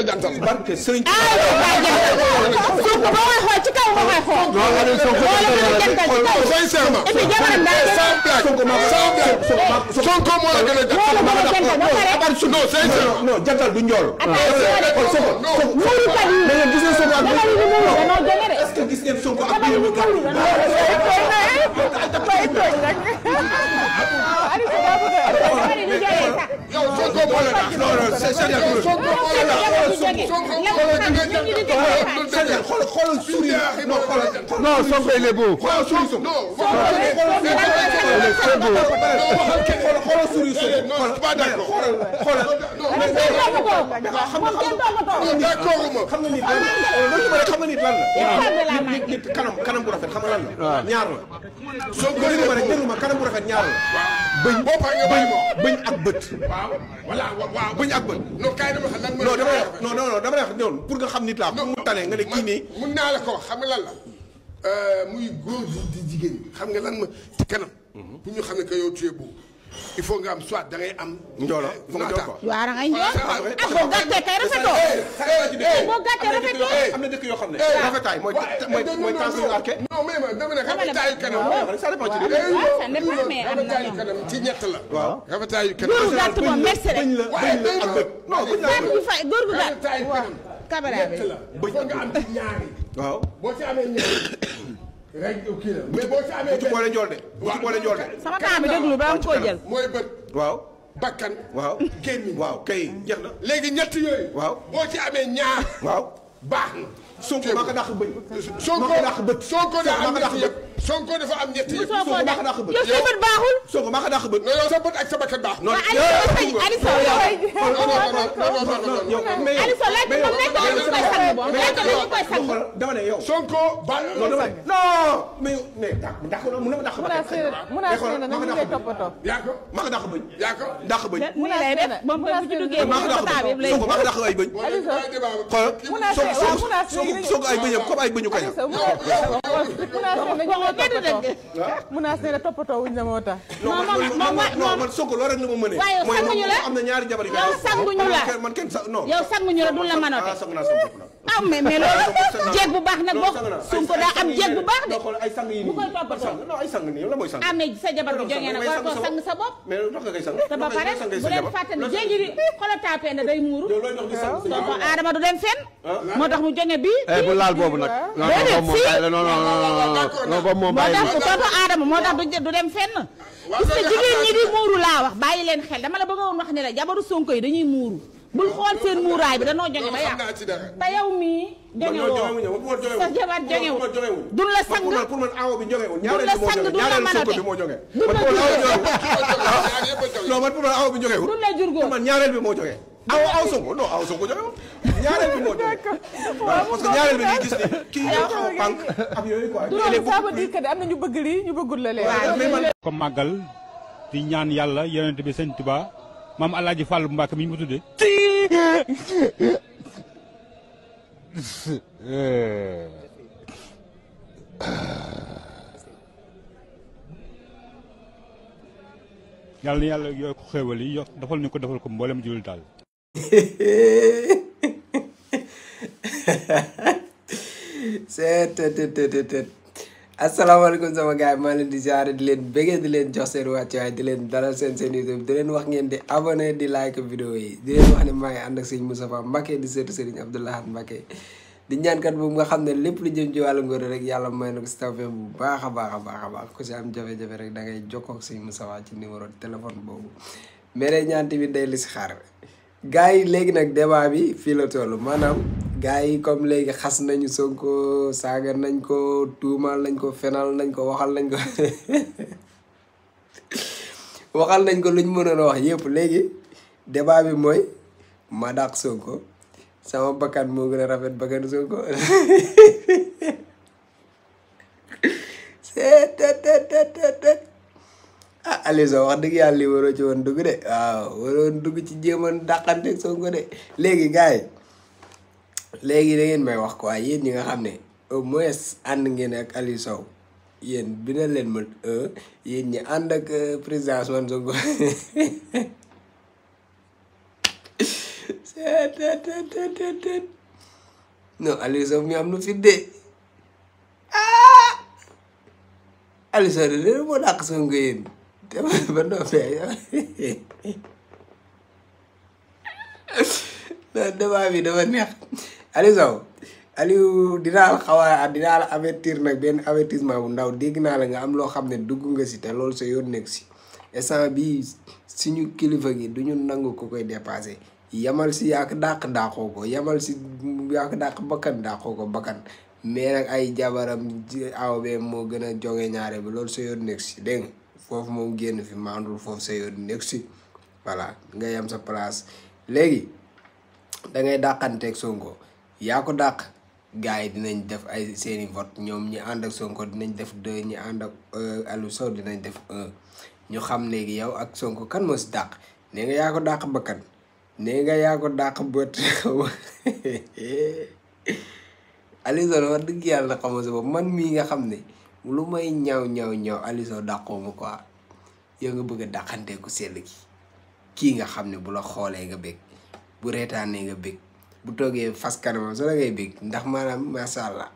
jantal. barke Serigne Sonko boo koy xool ci kaw nga koy xool. sincèrement. et puis jabaram daa sans blague. Sonko moo la gën a jantal. non sincèrement. non jantal du njool. est-ce que gis ngeen Sonko ak biir bi yow Sonko moo la tax. non non c'est sérieux. Sonko moo la tax. xoolal souris non xoolal non Sonko il est beau. xoolal souris Sonko. xoolal souris Sonko. non pas d'accord. xoolal xam nga nit lan la. nit kanam bu rafet xam nga lan la. ñaar la. Sonko li ma rek déglu kanam bu rafet ñaar la. bëñ bëñ ak bët. waaw voilà waaw bëñ ak bët. non kay dama xam lan non dama wax noonu pour nga xam nit laa pour mu tane nga ne kii nii. mun naa la ko wax xam nga lan la muy góor di jigéen xam nga lan ma ci kanam. pour ñu xam ne que yow tu es beau il faut nga am soit da ngay am. Njoola foog nga jox ko. waaw da ngay njool. boo gàttee kay rafetoo. boo gàttee rafetoo. am na dëkk yoo xam ne. rafetaay mooy tension arqué. non mais ma dama ne rafetaayu kanam. ça dépend ci rafetaayu kanam ci ñett la. waaw rafetaayu kanam. góor gu gàtt moom merci rek. bëñ la ak bët. non bëñ la ak bët. góor gu gàtt. rafetaayu kanam. caméra bi ñett la. bëñ nga am ci ñaari. waaw. boo ci amee ñaari. rek kii la mais boo ci amee. bu ci boole njool de. bu ci boole njool de. sama temps bi déglu ba am koo jël. mooy bët. waaw. bakkan. waaw gémmiñ. waaw kay jeex na. léegi ñett yooyu. waaw boo ci amee ñaar. waaw. baax na. Sonko maa ko dàq bëñ. Sonko maa ko dàq bët. Sonko dafa am maa ko dàq ñett bët. yëpp. Sonko dafa am ñett yëpp. Sonko maa ko dàq bët. yow sa bët baaxul. Sonko maa ko dàq bët. non yow sa bët ak sa bakkan baax. non Ali Sow yow. Ali Sow laaj moom nekk dañu koy sang bon nekk dañu koy sang. dama ne yow. Sonko ba non dama ne non mais dàq mun na ma dàq bët. yaa ko maa ko dàq bëñ. yaa ko. dàq bëñ. mu lay def moom bu ci duggee maa ko dàq bëñ. Sonko maa ko dàq ay bëñ. xoolal Sonko ay bëñam comme ay bëñu kaña. Munaas nee na toppatoo wuñ la moo tax. non man Sonko loolu rek la ma mënee. waaye yow sanguñu la am na ñaari jabar yi. yow sanguñu la man kenn sa non. yow sanguñu la du la mënoote. ah sang naa sama bopp nag. ah mais loolu jeeg bu baax nag boo Sonko daa am jeeg bu baax de. ay sang yi bu koy toppatoo. non ay sang nii la mooy sang. ah mais sa jabar bu jógee nag war koo sang sa bopp. mais lu tax nga koy sang. te ba pare bu leen fàtte ne jéegi di xoolal tapé na day muuru. tonton Adama du dem fenn. moo tax mu jóge bii. bu laal boobu nag. non boobu moom bàyyi moo tax tonton Adama moo tax du dem fenn. gis nga jigéen ñi di muuru laa wax bàyyi leen xel dama la bëgg a woon wax ne la jabaru Sonko yi dañuy muuru bul xool seen muuraay bi danoo jóge ba yàq te yow mii jóge woo sa jabar jóge wu duñ la sang pour man awo bi jógewul duñ la sang duñ la mën a Sonko bi moo jóge duñ la jur non man pour man awo bi jógewul duñ la jur góor man ñaareel bi moo jóge aw Sonko non aw Sonko jógewul ñaareel bi moo jóge parce que ñaareel bi ngay gis ni kii ñoo xaw a pànk ak yooyu quoi ça veut dire que am na ñu bëgg lii ñu bëggul la leen. ko màggal di ñaan yàlla yonent bi sëñ Tuba maam Alaaji Fàllu Mbàkke mi ñu mu tudde yàlla na yàlla yooyu ko xéewal yi defal ñu ko defal ko mboolem jullit daal. asalaamaaleykum sama gars yi maa leen di ziare di leen bëggee di leen jox seen wàccuwaay di leen dalal seen YouTube di leen wax ngeen di abonné di like vidéo yi di leen wax ne maa ngi ànd ak sëñ Moustapha Mbacké di seetu Serigne Abdou Lahad Mbacké di ñaankat boobu nga xam ne lépp lu jëm ci wàllu ngóor rek yàlla may na ko si tawfeex bu baax a baax a baax a baax ku si am jafe-jafe rek da ngay jokkoo ak sëñ Moustapha ci numéro téléphone boobu mais day ñaan tamit day li si xaar gars yi léegi nag débat bi fii la toll maanaam gars yi comme léegi xas nañu Sonko saaga nañ ko tuumal nañ ko fenal nañ ko waxal nañ ko waxal nañ ko luñ mënoon a wax yëpp léegi débat bi mooy ma dàq Sonko sama bakkan moo gën a rafet bakkanu Sonko ah Aliou Sow wax dëgg yàlla li waroo ci woon dugg de waaw waroon dugg ci jéeman dàqanteeg Sonko de léegi gars yi léegi da ngeen may wax quoi yéen ñi nga xam ne au moins ànd ngeen ak Aliou Sow yéen bina leen ma yéen ñi ànd ak président Ousmane Sonko non Aliou Sow mi am na fit de Aliou Sow de léegi moo dàq Sonko yéen te ba noppee non débat bi dafa neex Aliou Sow Aliou dinaa la avertir nag benn avertissement bu ndaw dégg naa la nga am loo xam ne dugg nga si te loolu sa yoon nekk si instant bii suñu kilifa gi duñu nangu ko koy dépassé yamal si yaak dàq dàqoo ko yamal si yaak dàq bakkan dàqoo ko bakkan mais nag ay jabaram aw bee moo gën a jonge ñaare bi loolu sa yoon nekk si dégg nga foofu moom génn fi maandul foofu sa yoon nekk si voilà nga yam sa place léegi dangay dàqanteeg Sonko yaa ko dàq gars yi dinañ def ay seeni vote ñoom ñi ànd ak Sonko dinañ def 2 ñi ànd ak Aliou Sow dinañ def 1 ñu xam léegi yow ak Sonko kan moo si dàq nee nga yaa ko dàq bakkan nee nga yaa ko dàq bët Aliou Sow wax dëgg yàlla xam nga sa bopp man mii nga xam ne lu may ñaaw Aliou Sow dàqoo ma quoi yow nga bëgg a dàqantee ku sell gi kii nga xam ne bu la xoolee nga bég bu reetaanee nga bég bu toogee fas kanamam so la ngay bég ndax maanaam macha allah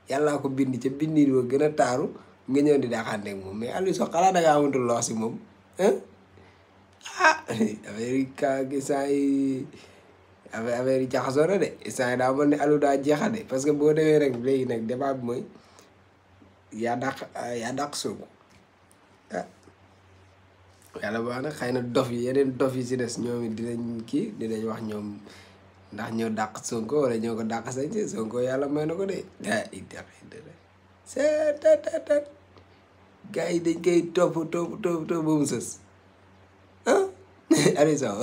yàllaa ko bind ca bindi wa gën a taaru nga ñëw di dàqanteeg moom mais Aliou Sow xalaat da ngaa amatul loo si moom affaire yi kaa gi saa yi affaire yi jaxasoo na de saa yi daa mel ne Aliou daa jeexa de parce que boo demee rek léegi nag débat bi mooy yaa dàq Sonko yàlla baax na xëy na dof yi yeneen dof yi si des ñoom it dinañ wax ñoom ndax ñoo dàq Sonko wala ñoo ko dàq sañ Sonko yàlla may na ko de gars yi dañ koy topp ba mu sës Aliou Sow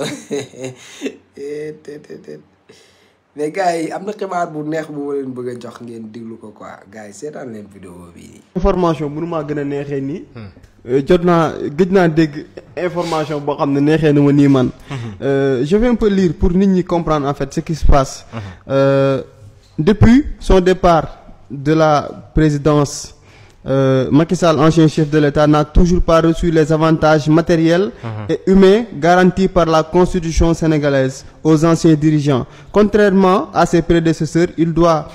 mais gars yi am na xibaar bu neex bu ma leen bëgg a jox ngeen diglu ko quoi gars yi seetaan leen vidéo bii. information mënumaa gën a neexee nii. gëj naa dégg information boo xam ne neexee na ma nii man. Je vais un peu lire pour nit ñi comprendre en fait ce qui se passe. Depuis son départ de la présidence. Macky Sall, ancien chef de l'État, n'a toujours pas reçu les avantages matériels et humains garantis par la Constitution sénégalaise aux anciens dirigeants. Contrairement à ses prédécesseurs, il doit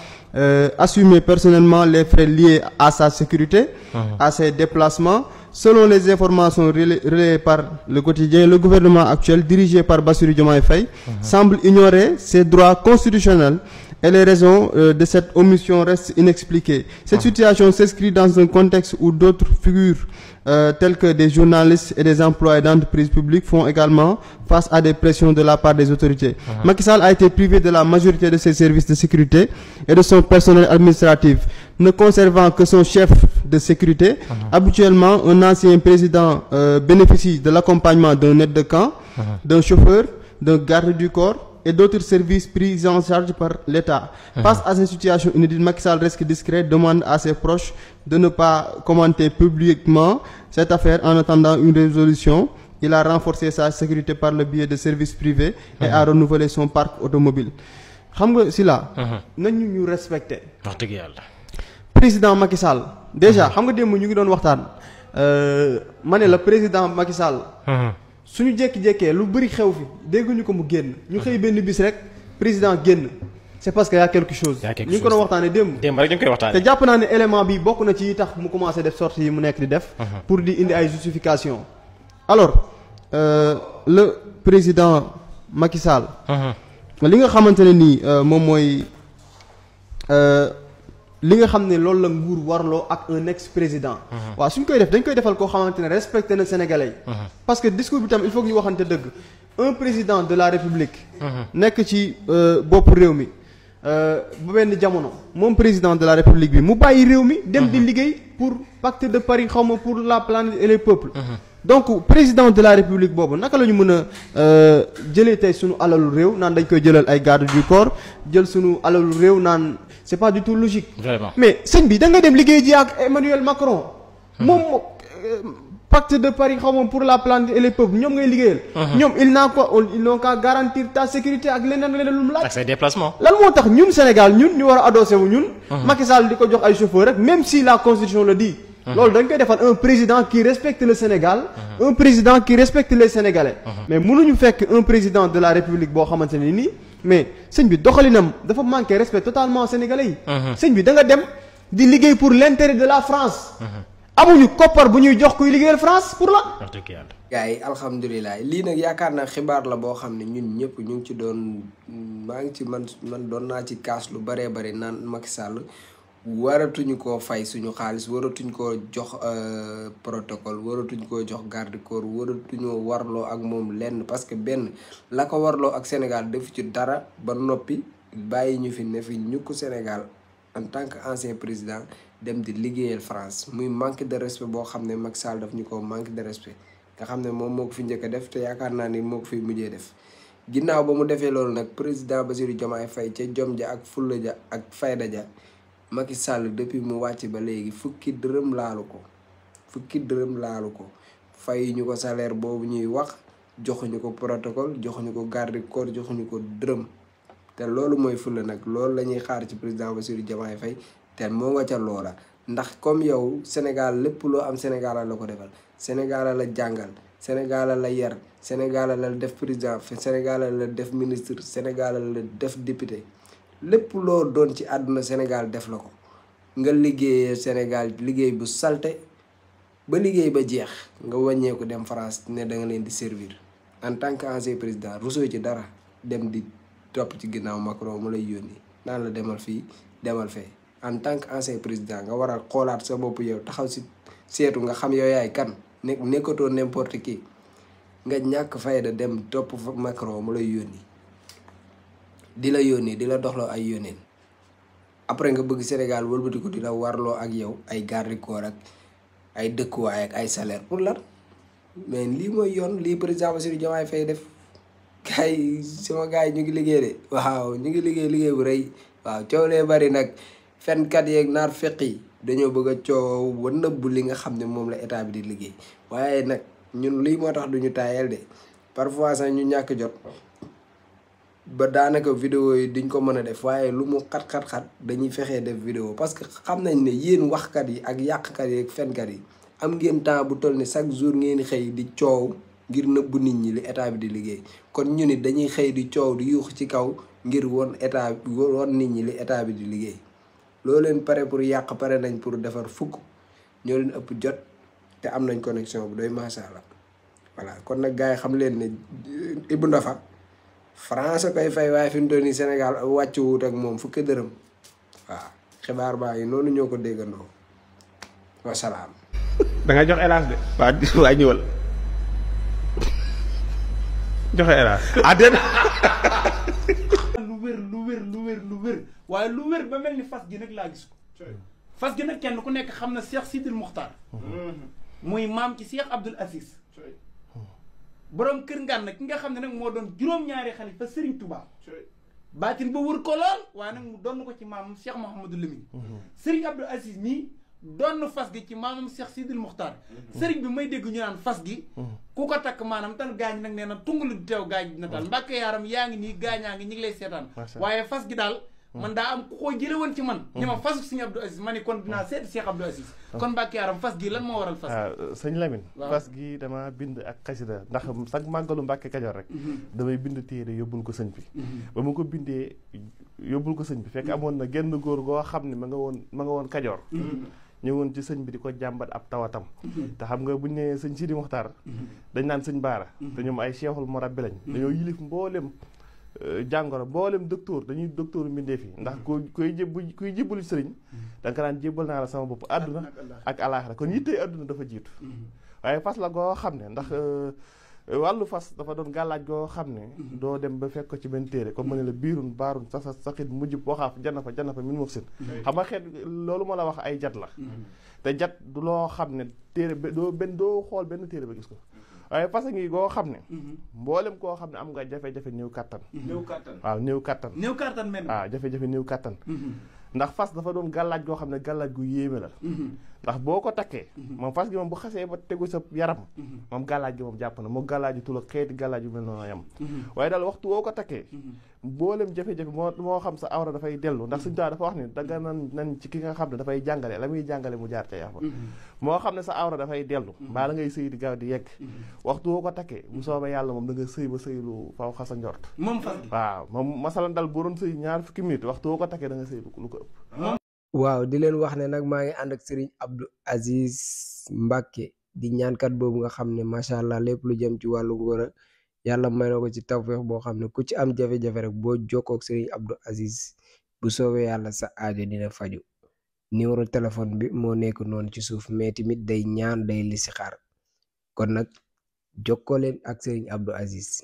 assumer personnellement les frais liés à sa sécurité, à ses déplacements. Selon les informations relayées par le quotidien, le gouvernement actuel, dirigé par Bassirou Diomaye Faye, semble ignorer ses droits constitutionnels. Et les raisons de cette omission restent inexpliquées. Cette situation s'inscrit dans un contexte où d'autres figures telles que des journalistes et des employés d'entreprises publiques font également face à des pressions de la part des autorités. Macky Sall a été privé de la majorité de ses services de sécurité et de son personnel administratif, ne conservant que son chef de sécurité. Habituellement, un ancien président bénéficie de l'accompagnement d'un aide de camp, d'un chauffeur, d'un garde du corps et d'autres services pris en charge par l'État. Face à cette situation inédite, Macky Sall reste discret, demande à ses proches de ne pas commenter publiquement cette affaire en attendant une résolution. Il a renforcé sa sécurité par le biais de services privés et a renouvelé son parc automobile. xam nga si la nañu ñu respecté. wax dëgg yàlla. président Macky Sall déjà xam nga démb ñu ngi doon waxtaan ma ne la président Macky Sall. suñu jékki-jékkee lu bëri xew fi dégguñu ko mu génn ñu xëy benn bis rek président génn c'est parce que y a quelque chose. ñu ngi ko doon waxtaanee démb. démb rek ñu koy waxtaanee. te jàpp naa ne élément bi bokk na ci tax mu commencé def sortie yi mu nekk di def. pour di indi ay justification alors le président Macky Sall. li nga xamante ne nii moom mooy li nga xam ne loolu la nguur warloo ak un ex-président. waaw suñ koy def dañ koy defal koo xamante ne respecté na Sénégalais yi. parce que discours bi tam il faut que ñu waxante dëgg un président de la République. nekk ci bopp réew mi ba benn jamono moom président de la République bi mu bàyyi réew mi. dem di liggéey pour pacte de Paris xaw ma pour la planète et les peuples. donc président de la République boobu naka la ñu mën a jëlee tey sunu alalu réew naan dañ koy jëlal ay garde du corps jël sunu alalu réew naan. c'est pas du tout logique. Vraiment. Mais sëñ bi da nga dem liggéey ji ak Emmanuel Macron. moom pacte de Paris xaw ma pour la planète et les peuples ñoom ngay liggéeyal. ñoom ils n'ont qu'à garantir ta sécurité ak leneen lu mu laaj. ak say déplacements. lan moo tax ñun Sénégal ñun ñu war a adossé wu ñun. Macky Sall di ko jox ay chauffeurs rek même si la constitution le dit. loolu dañ koy defal un président qui respecte le Sénégal. un président qui respecte les Sénégalais. mais mënuñu fekk un président de la République boo xamante ne nii. mais sëñ bi doxalinam dafa manqué respect totalement sénégalais yi. sëñ bi da nga dem di liggéey pour l'intérêt de la France. amuñu koppar bu ñuy jox kuy liggéeyal France pour la. wax dëgg yàlla. gars yi alhamdulilah lii nag yaakaar naa xibaar la boo xam ne ñun ñëpp ñu ngi ci doon maa ngi ci man doon naa ci kaas lu baree bari naan Macky Sall waratuñu koo fay suñu xaalis waratuñ koo jox protocole waratuñ koo jox garde corps waratuñoo warloo ak moom lenn parce que benn la ko warloo ak Sénégal defu ci dara ba noppi bàyyi ñu fi ne fi ñu ko Sénégal en tant que ancien président dem di liggéeyal France muy manque de respect boo xam ne Macky Sall daf ñu ko manque de respect nga xam ne moom moo ko fi njëkk a def te yaakaar naa ni moo ko fi mujjee def ginnaaw ba mu defee loolu nag président Bassirou Diomaye Faye ca jom ja ak fulla ja ak fayda ja Macky Sall depuis mu wàcc ba léegi fukki dërëm laalu ko fay ñu ko salaire boobu ñuy wax joxuñu ko protocole joxuñu ko garde corps joxuñu ko dërëm te loolu mooy fulla nag loolu la ñuy xaar ci président Bassirou Diomaye Faye te moo nga ca loola ndax comme yow Sénégal lépp loo am Sénégal la ko defal Sénégal la jàngal Sénégal la yar Sénégal la def président Sénégal la def ministre Sénégal la def député lépp loo doon ci àdduna Sénégal def la ko nga liggéeyee Sénégal liggéey bu salte ba liggéey ba jeex nga wàññeeku dem France ne da nga leen di servir en tant que ancien président rusoo ci dara dem di topp ci ginnaaw Macron mu lay yónni naan la demal fii demal fee en tant que ancien président nga war a xoolaat sa bopp yow taxaw si seetu nga xam yow yaay kan nekkatoo n'importe qui nga ñàkk fayda dem topp Macron mu lay yónni di la doxloo ay yónneen après nga bëgg Sénégal wëlbatiku di la warloo ak yow ay garde corps ak ay dëkkuwaay ak ay salaire pour lan mais lii mooy yoon lii président Bassirou Diomaye Faye def gars yi sama gars yi ñu ngi liggéey de waaw ñu ngi liggéey bu rëy waaw coow lee bari nag fenkat yeeg naar feq yi dañoo bëgg a coow ba nëbbu li nga xam ne moom la état bi di liggéey waaye nag ñun lii moo tax duñu taayal de parfois sax ñu ñàkk jot ba daanaka vidéo yi duñ ko mën a def waaye lu mu xat dañuy fexee def vidéo parce que xam nañ ne yéen waxkat yi ak yàqkat yi ak fenkat yi am ngeen temps bu toll ni chaque jour ngeen xëy di coow ngir nëbbu nit ñi li état bi di liggéey kon ñu nit dañuy xëy di coow di yuux ci kaw ngir won nit ñi li état bi di liggéey loo leen pare pour yàq pare nañ pour defar fukk ñoo leen ëpp jot te am nañ connexion bu doy macha allah voilà kon nag gars yi xam leen ne Ibou Ndafa France koy fay waaye fi mu toll nii Sénégal wàcc wut ak moom fukki dërëm waaw xibaar baa yi noonu ñoo ko déggandoo wasalaam. da ngay jox hélas de. waa ñëwal joxe hélas. lu wér waaye lu wér ba mel ni fas gi nag laa gis ko. fas gi nag kenn ku nekk xam na Cheikh Sidil Muxtaar. muy maam ci Cheikh Abdoul Aziz. borom kër Ngana ki nga xam ne nag moo doon juróom-ñaari xalifa Serigne Touba. baatin ba wër ko lool waaye nag mu doon ko ci maamam Cheikh Mouhamadou Lamine. Serigne Abdoul Aziz nii doon fas gi ci maamam Cheikh Sidil Muxtaar. Serigne bi may dégg ñu naan fas gi. ku ko takk maanaam tan gaañ nag nee na tungalu di teew gaañ na taal mbàkke yaaram yaa ngi nii gaañaa ngi ñi ngi lay seetaan. waaye fas gi daal. man daa am ku ko jële woon ci man. ñu ma fasu Serigne Abdoul Aziz ma ni kon dinaa seeti Cheikh Abdoul Aziz. kon mbàkke yaaram fas gi lan moo waral fas gi. waaw sëñ Lamine. fas gi dama bind ak xasida ndax sax màggalu Mbàkke Kajoor rek. damay bind téere yóbbul ko sëñ bi. ba ma ko bindee yóbbul ko sëñ bi fekk amoon na genn góor goo xam ne ma nga woon Kajoor. ñëwoon ci sëñ bi di ko jàmbat ab tawatam. te xam nga buñ ne sëñ Sidi Muxtaar dañ naan sëñ Baara. te ñoom ay cheikhul murabbi lañ. dañoo yilif mboolem jàngoro mboolem docteur dañuy docteur mbindeef yi ndax kuy jébbalu sëriñ da nga naan jébbal naa la sama bopp àdduna ak alaaxira kon yittee àdduna dafa jiitu. waaye fas la goo xam ne ndax wàllu fas dafa doon gàllaaj goo xam ne doo dem ba fekk ko ci benn téere comme ma ne la biirun baarun sasa saxit mujjub waxaaf janna fa min muf sin xam nga xeet loolu ma la wax ay jat la te jat du loo xam ne téere doo xool benn téere ba gis ko waaye fas ngi goo xam ne mboolem koo xam ne am nga jafe-jafe néew kattan waaw néew kattan waaw jafe-jafe néew kattan ndax fas dafa doon gàllaaj goo xam ne gàllaaj gu yéeme la ndax boo ko takkee moom fas gi moom bu xasee ba tegu sa yaram moom gàllaaj gi moom jàpp na moo gàllaaj tul ak xeeti gàllaaj yu mel noonu yam waaye daal waxtu woo ko takkee mboolem jafe-jafe moo xam sa awra dafay dellu ndax suñu taa dafa wax ni danga nan ci ki nga xam ne dafay jàngale la muy jàngale mu jaar ca yafa moo xam ne sa awra dafay dellu mbaa la ngay sëy di gaaw di yegg waxtu woo ko takkee bu soobee yàlla moom da nga sëy ba sëy lu faw xasa njort waaw moom masalan dal boo doon sëy 20 minutes waxtu woo ko takkee da nga sëy lu ko ëpp waaw di leen wax ne nag maa ngi ànd ak Serigne Abdou Aziz Mbacke di ñaankat boobu nga xam ne macha allah lépp lu jëm ci wàllu ngóor yàlla may na ko ci tawfeex boo xam ne ku ci am jafe-jafe rek boo jokkoo ak Serigne Abdou Aziz bu soobee yàlla sa aajo dina faju numéro téléphone bi moo nekk noonu ci suuf mais tamit day ñaan day listixaar kon nag jokkoo leen ak Serigne Abdou Aziz